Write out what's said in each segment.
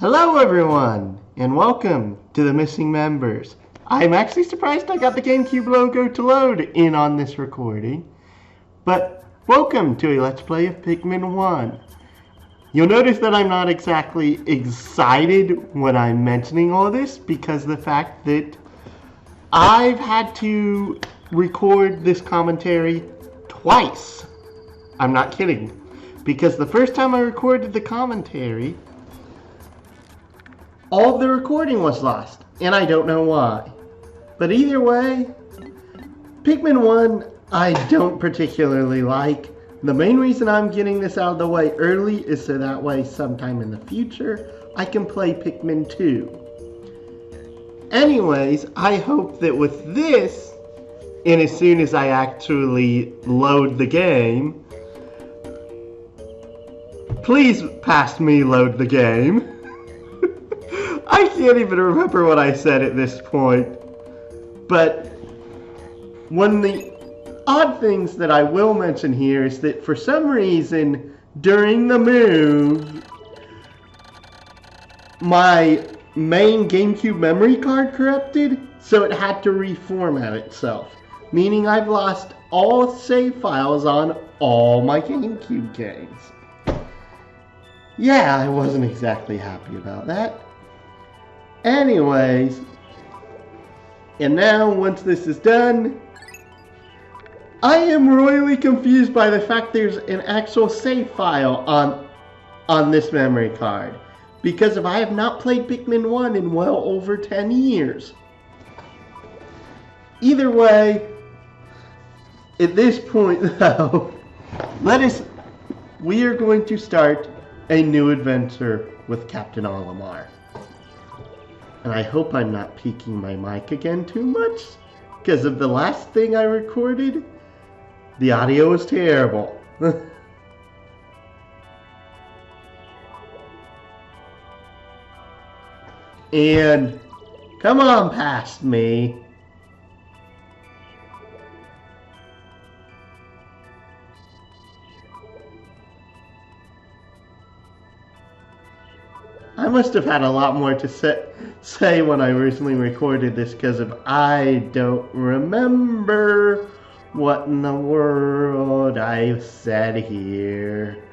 Hello everyone, and welcome to the Missing Members. I'm actually surprised I got the GameCube logo to load in on this recording, but welcome to a Let's Play of Pikmin 1. You'll notice that I'm not exactly excited when I'm mentioning all this because the fact that I've had to record this commentary twice. I'm not kidding, because the first time I recorded the commentary, all of the recording was lost, and I don't know why. But either way, Pikmin 1 I don't particularly like. The main reason I'm getting this out of the way early is so that way sometime in the future I can play Pikmin 2. Anyways, I hope that with this, and as soon as I actually load the game, please past me load the game. I can't even remember what I said at this point. But one of the odd things that I will mention here is that for some reason during the move, my main GameCube memory card corrupted, so it had to reformat itself. Meaning I've lost all save files on all my GameCube games. Yeah, I wasn't exactly happy about that. Anyways, and now once this is done, I am royally confused by the fact there's an actual save file on this memory card, because if I have not played Pikmin 1 in well over 10 years. Either way, at this point though, we are going to start a new adventure with Captain Olimar. And I hope I'm not peaking my mic again too much, because of the last thing I recorded, the audio was terrible. And come on past me. I must have had a lot more to say when I originally recorded this, because I don't remember what in the world I said here.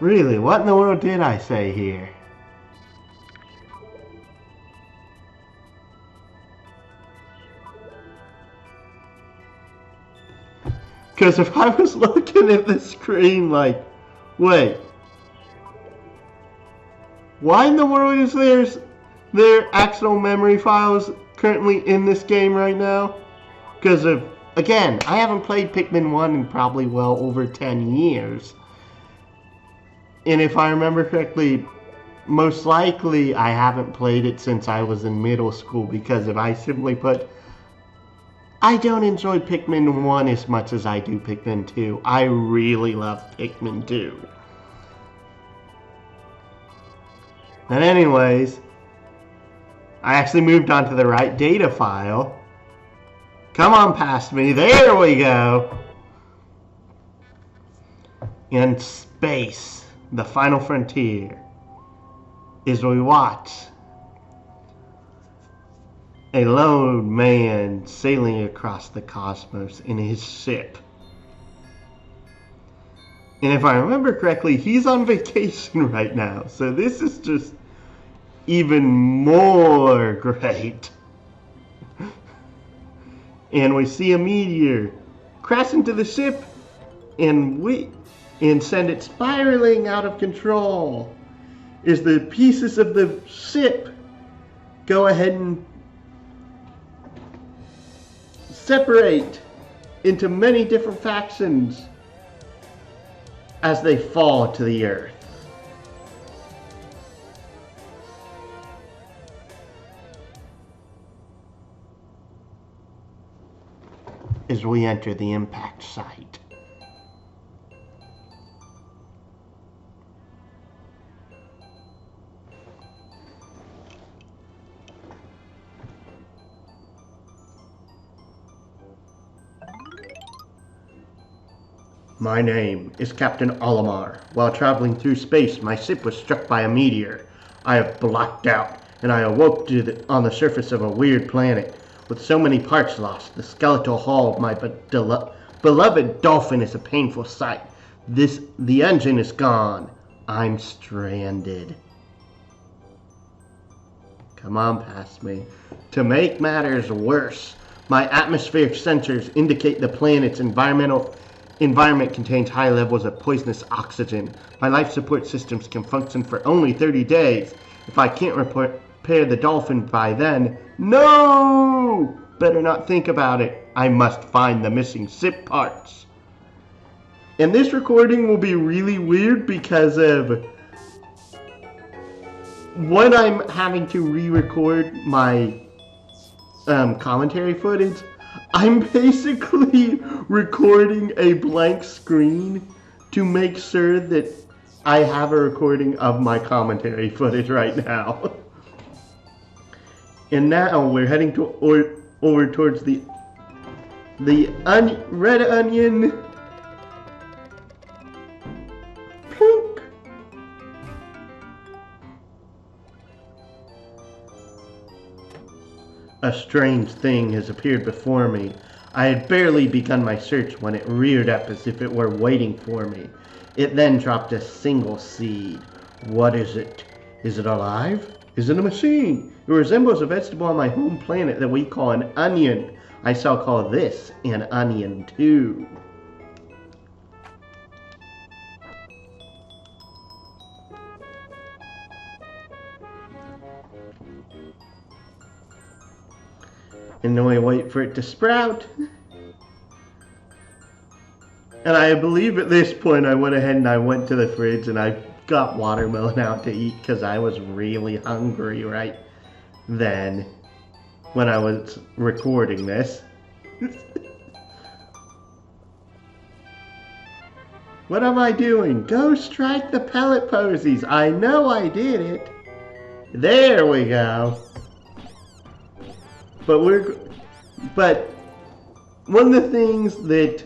Really, what in the world did I say here? Because if I was looking at the screen like, wait, why in the world is there actual memory files currently in this game right now? Because again, I haven't played Pikmin 1 in probably well over 10 years. And if I remember correctly, most likely I haven't played it since I was in middle school, because if I simply put, I don't enjoy Pikmin 1 as much as I do Pikmin 2. I really love Pikmin 2. And anyways, I actually moved on to the right data file. Come on past me. There we go. In space, the final frontier, is we watch a lone man sailing across the cosmos in his ship. And if I remember correctly, he's on vacation right now. So this is just even more great. And we see a meteor crash into the ship and send it spiraling out of control. As the pieces of the ship go ahead and separate into many different factions as they fall to the earth. As we enter the impact site. My name is Captain Olimar. While traveling through space, my ship was struck by a meteor. I have blacked out, and I awoke on the surface of a weird planet. With so many parts lost, the skeletal hull of my beloved dolphin is a painful sight. The engine is gone. I'm stranded. Come on past me. To make matters worse, my atmospheric sensors indicate the planet's environment contains high levels of poisonous oxygen. My life support systems can function for only 30 days. If I can't repair the dolphin by then, no! Better not think about it. I must find the missing ship parts. And this recording will be really weird because of when I'm having to re-record my commentary footage. I'm basically recording a blank screen to make sure that I have a recording of my commentary footage right now. And now we're heading over towards the red onion. Plunk. A strange thing has appeared before me. I had barely begun my search when it reared up as if it were waiting for me. It then dropped a single seed. What is it? Is it alive? Is it a machine? It resembles a vegetable on my home planet that we call an onion. I shall call this an onion too. And then we wait for it to sprout. And I believe at this point I went ahead and I went to the fridge and I got watermelon out to eat because I was really hungry right then when I was recording this. What am I doing? Go strike the pellet posies. I know I did it. There we go. But one of the things that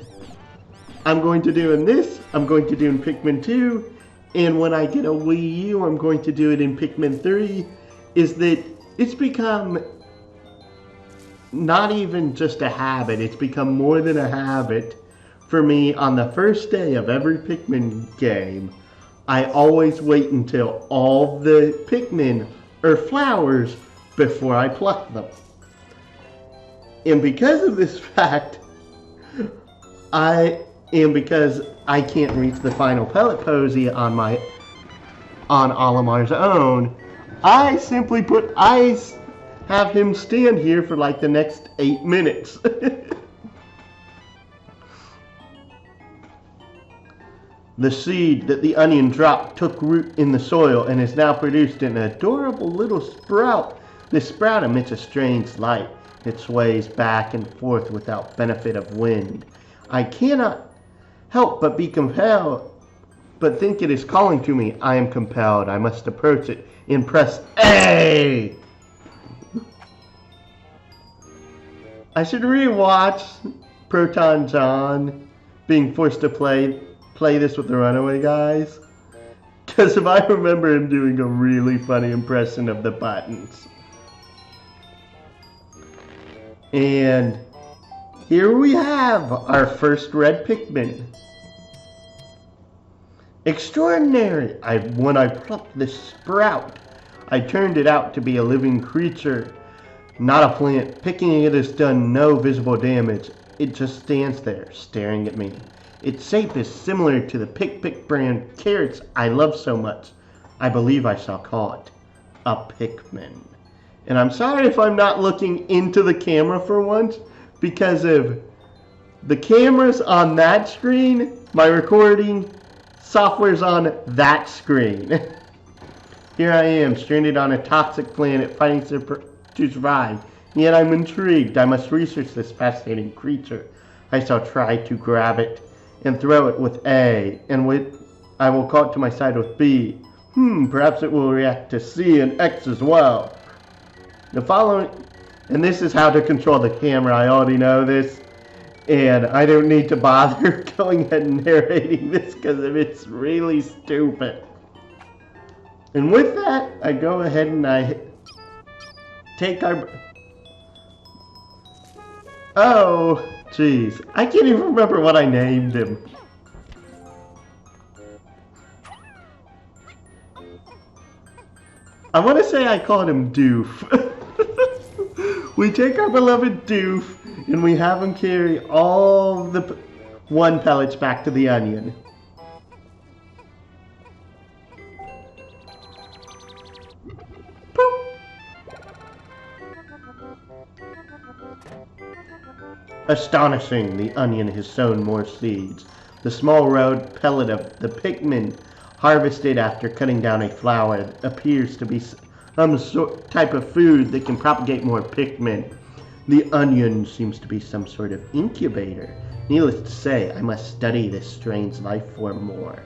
I'm going to do in this, I'm going to do in Pikmin 2, and when I get a Wii U, I'm going to do it in Pikmin 3, is that it's become not even just a habit, it's become more than a habit for me. On the first day of every Pikmin game, I always wait until all the Pikmin are flowers before I pluck them. And because of this fact, because I can't reach the final pellet posy on Olimar's own, I simply put ice, have him stand here for like the next 8 minutes. The seed that the onion dropped took root in the soil and is now produced an adorable little sprout. This sprout emits a strange light. It sways back and forth without benefit of wind. I cannot help but be compelled, but think it is calling to me. I am compelled. I must approach it and press A. I should rewatch Proton John being forced to play this with the Runaway Guys, because if I remember him doing a really funny impression of the buttons. And here we have our first red Pikmin. Extraordinary! When I plucked this sprout, I turned it out to be a living creature, not a plant. Picking it has done no visible damage. It just stands there, staring at me. Its shape is similar to the Pick brand carrots I love so much. I believe I shall call it a Pikmin. And I'm sorry if I'm not looking into the camera for once, because of the cameras on that screen, my recording software's on that screen. Here I am, stranded on a toxic planet, fighting to survive. Yet I'm intrigued. I must research this fascinating creature. I shall try to grab it and throw it with A, and I will call it to my side with B. Perhaps it will react to C and X as well. The following, and this is how to control the camera. I already know this, and I don't need to bother going ahead and narrating this because it's really stupid. And with that, I go ahead and I take our... Oh, jeez. I can't even remember what I named him. I want to say I called him Doof. We take our beloved Doof and we have him carry all the 1 pellets back to the onion. Boop. Astonishing, the onion has sown more seeds. The small round pellet of the Pikmin harvested after cutting down a flower appears to be some type of food that can propagate more Pikmin. The onion seems to be some sort of incubator. Needless to say, I must study this strange life form more.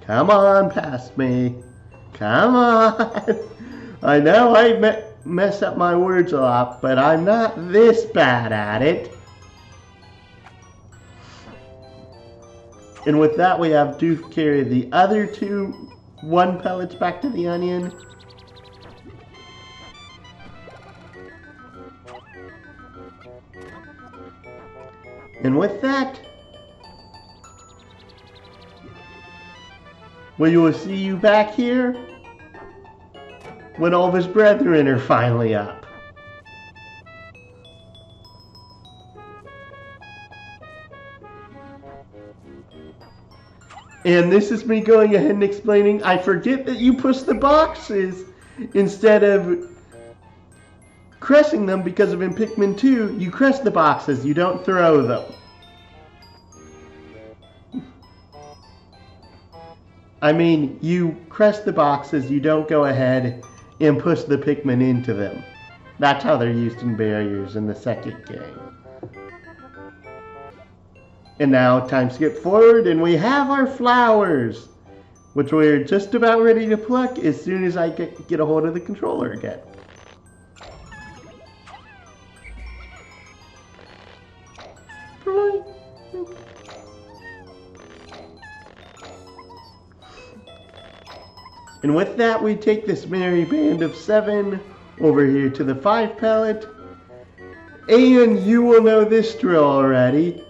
Come on, past me. Come on. I know I mess up my words a lot, but I'm not this bad at it. And with that, we have Doof carry the other 2 1 pellets back to the onion. And with that, we will see you back here when all of his brethren are finally up. And this is me going ahead and explaining, I forget that you push the boxes instead of crushing them, because of in Pikmin 2, you crush the boxes, you don't throw them. I mean, you crush the boxes, you don't go ahead and push the Pikmin into them. That's how they're used in barriers in the second game. And now, time skip forward, and we have our flowers, which we're just about ready to pluck as soon as I get a hold of the controller again. And with that, we take this merry band of 7 over here to the 5 pellet. And you will know this drill already.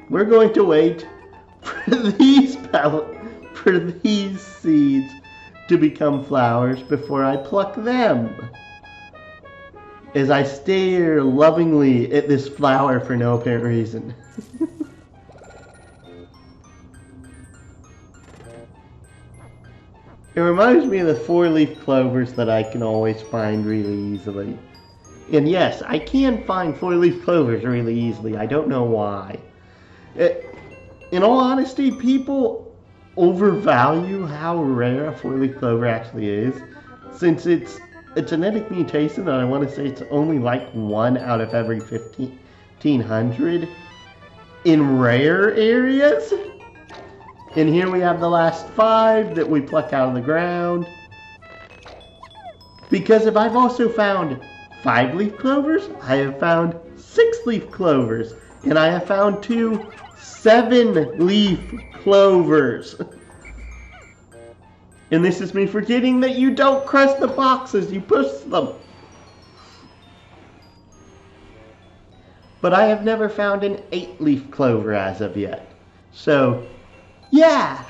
We're going to wait for these seeds to become flowers before I pluck them. As I stare lovingly at this flower for no apparent reason. It reminds me of the 4-leaf clovers that I can always find really easily. And yes, I can find 4-leaf clovers really easily. I don't know why. In all honesty, people overvalue how rare a 4-leaf clover actually is, since it's a genetic mutation, and I want to say it's only like 1 out of every 1,500 in rare areas. And here we have the last 5 that we pluck out of the ground. Because if I've also found 5-leaf clovers, I have found 6-leaf clovers, and I have found 2 7-leaf clovers. And this is me forgetting that you don't crush the boxes, you push them. But I have never found an 8-leaf clover as of yet. So, yeah.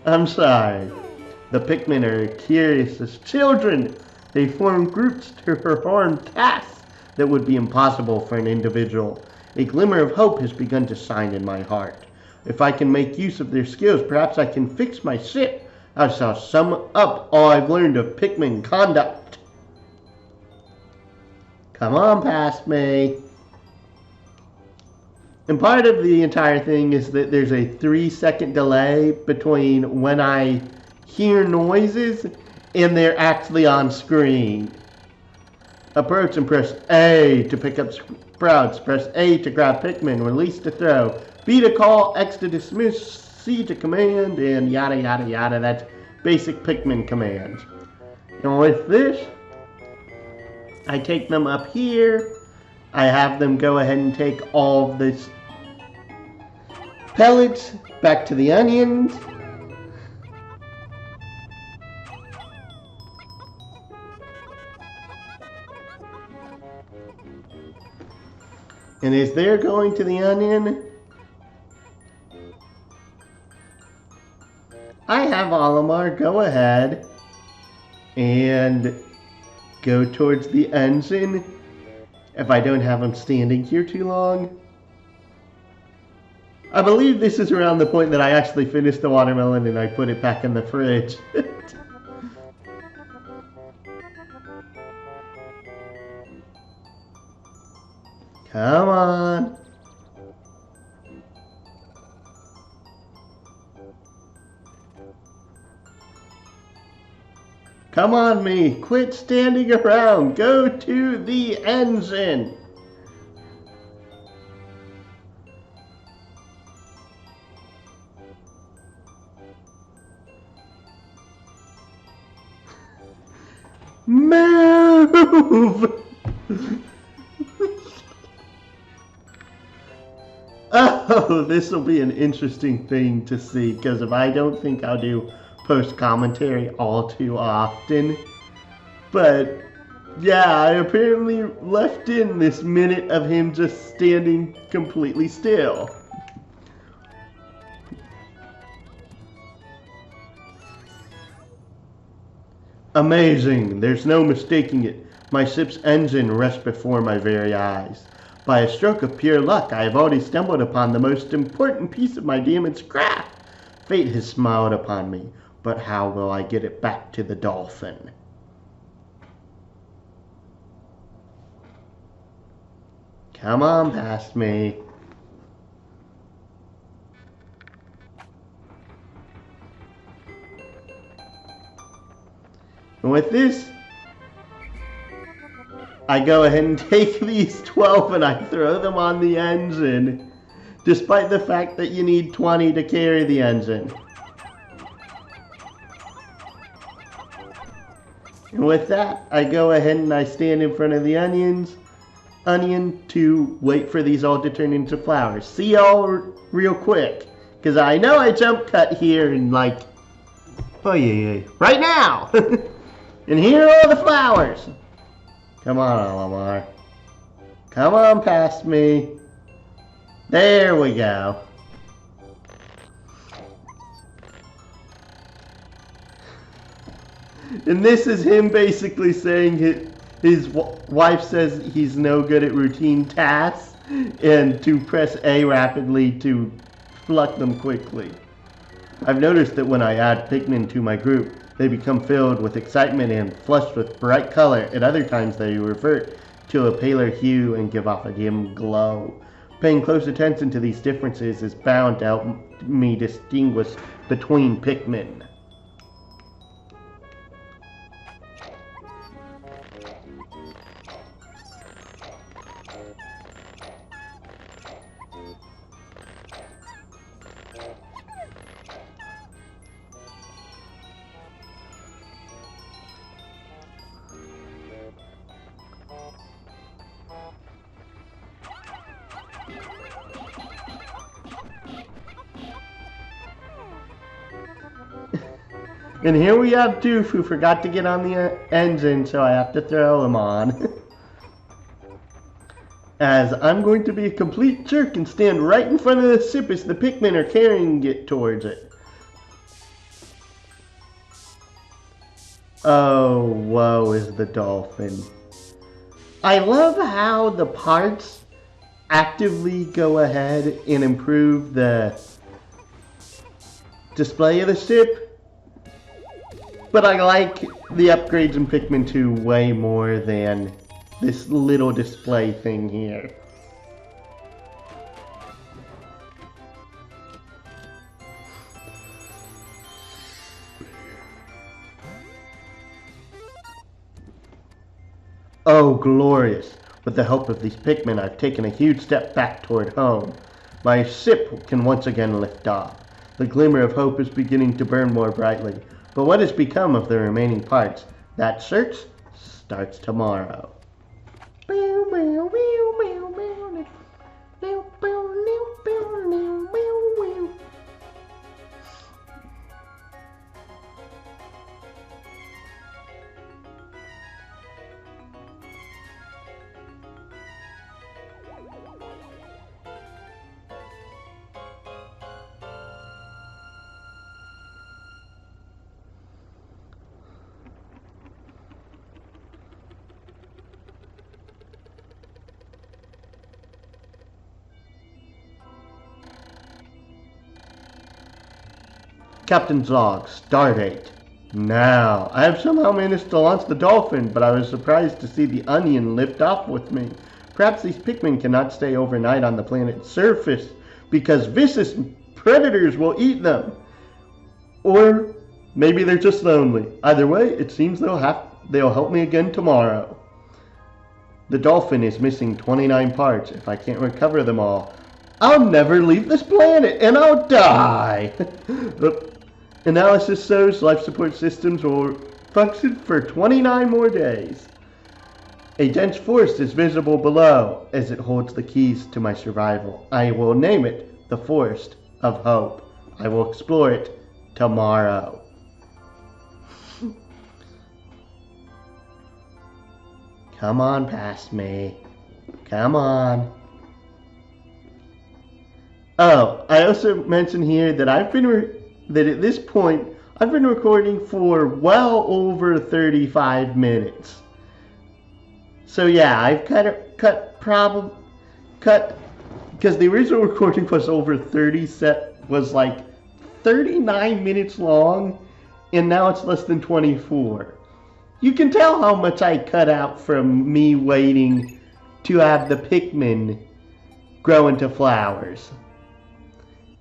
I'm sorry. The Pikmin are curious as children. They form groups to perform tasks that would be impossible for an individual. A glimmer of hope has begun to shine in my heart. If I can make use of their skills, perhaps I can fix my ship. I shall sum up all I've learned of Pikmin conduct. Come on past me. And part of the entire thing is that there's a 3-second delay between when I hear noises and they're actually on screen. Approach and press A to pick up sprouts. Press A to grab Pikmin. Release to throw. B to call. X to dismiss. C to command, and yada yada yada. That's basic Pikmin commands. And with this, I take them up here. I have them go ahead and take all of this pellets back to the onions. And as they're going to the onion, I have Olimar go ahead and go towards the engine if I don't have him standing here too long. I believe this is around the point that I actually finished the watermelon and I put it back in the fridge. Come on. Come on, me. Quit standing around. Go to the engine. Move! Oh, this will be an interesting thing to see, because if I don't think I'll do post-commentary all too often. But, yeah, I apparently left in this minute of him just standing completely still. Amazing, there's no mistaking it. My ship's engine rests before my very eyes. By a stroke of pure luck, I have already stumbled upon the most important piece of my demon's craft. Fate has smiled upon me, but how will I get it back to the dolphin? Come on past me. And with this, I go ahead and take these 12 and I throw them on the engine, despite the fact that you need 20 to carry the engine. And with that, I go ahead and I stand in front of the onion to wait for these all to turn into flowers. See y'all real quick, because I know I jump cut here and like, oh yeah, right now! And here are all the flowers! Come on, Olimar. Come on past me. There we go. And this is him basically saying his wife says he's no good at routine tasks and to press A rapidly to pluck them quickly. I've noticed that when I add Pikmin to my group, they become filled with excitement and flushed with bright color. At other times they revert to a paler hue and give off a dim glow. Paying close attention to these differences is bound to help me distinguish between Pikmin. And here we have Doof, who forgot to get on the engine, so I have to throw him on. As I'm going to be a complete jerk and stand right in front of the ship as the Pikmin are carrying it towards it. Oh, woe is the dolphin. I love how the parts actively go ahead and improve the display of the ship. But I like the upgrades in Pikmin 2 way more than this little display thing here. Oh, glorious! With the help of these Pikmin, I've taken a huge step back toward home. My ship can once again lift off. The glimmer of hope is beginning to burn more brightly. But what has become of the remaining parts? That search starts tomorrow. Captain's log, stardate. Now, I have somehow managed to launch the dolphin, but I was surprised to see the onion lift off with me. Perhaps these Pikmin cannot stay overnight on the planet's surface because vicious predators will eat them. Or maybe they're just lonely. Either way, it seems they'll help me again tomorrow. The dolphin is missing 29 parts. If I can't recover them all, I'll never leave this planet and I'll die. Analysis shows life support systems will function for 29 more days. A dense forest is visible below as it holds the keys to my survival. I will name it the Forest of Hope. I will explore it tomorrow. Come on past me. Come on. Oh, I also mentioned here that that at this point, I've been recording for well over 35 minutes. So yeah, I've cut, because the original recording was over 39 minutes long, and now it's less than 24. You can tell how much I cut out from me waiting to have the Pikmin grow into flowers.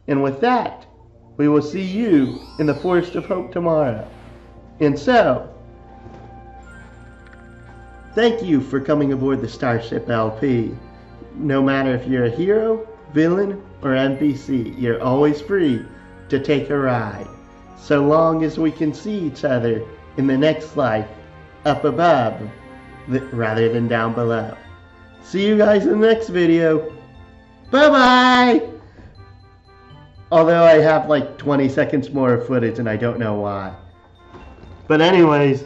And with that, we will see you in the Forest of Hope tomorrow. And so, thank you for coming aboard the Starship LP. No matter if you're a hero, villain, or NPC, you're always free to take a ride. So long as we can see each other in the next life up above rather than down below. See you guys in the next video. Bye-bye! Although I have like 20 seconds more of footage and I don't know why. But anyways,